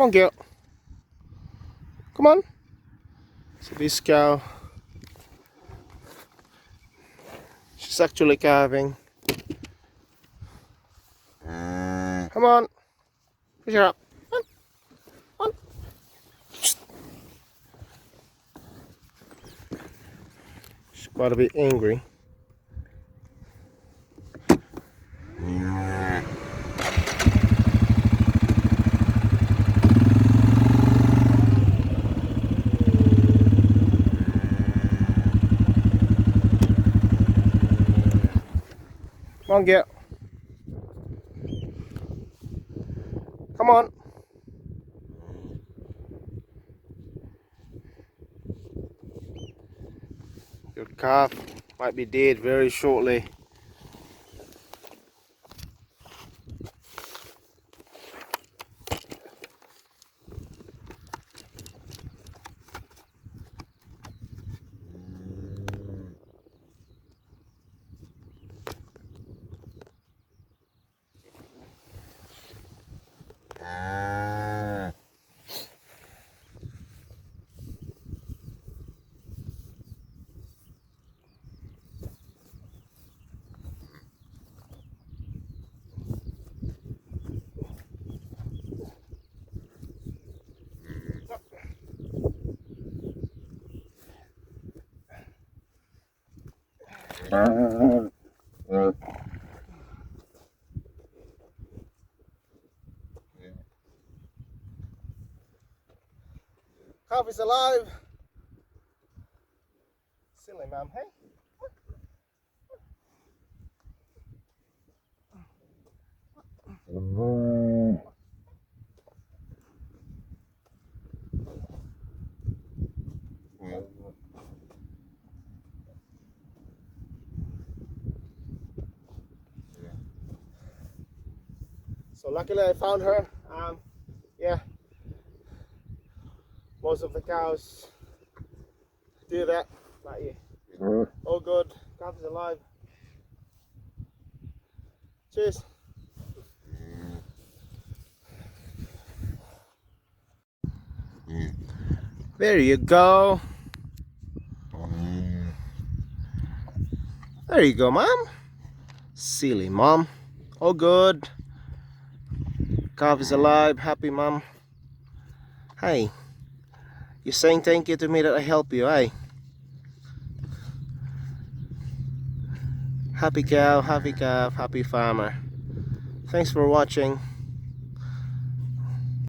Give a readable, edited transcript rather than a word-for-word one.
on, girl. Come on. So this cow, she's actually calving. Come on. Push her up. Come on. She's quite a bit angry. Come on, girl. Come on. Your calf might be dead very shortly. Calf is alive. Silly ma'am, hey? So luckily I found her. Yeah, most of the cows do that. Not you. All good. Calf is alive. Cheers. There you go. There you go, mom. Silly mom. All good. Calf is alive. Happy mom. Hey, you're saying thank you to me that I help you, hey? Happy cow, happy calf, happy farmer. Thanks for watching.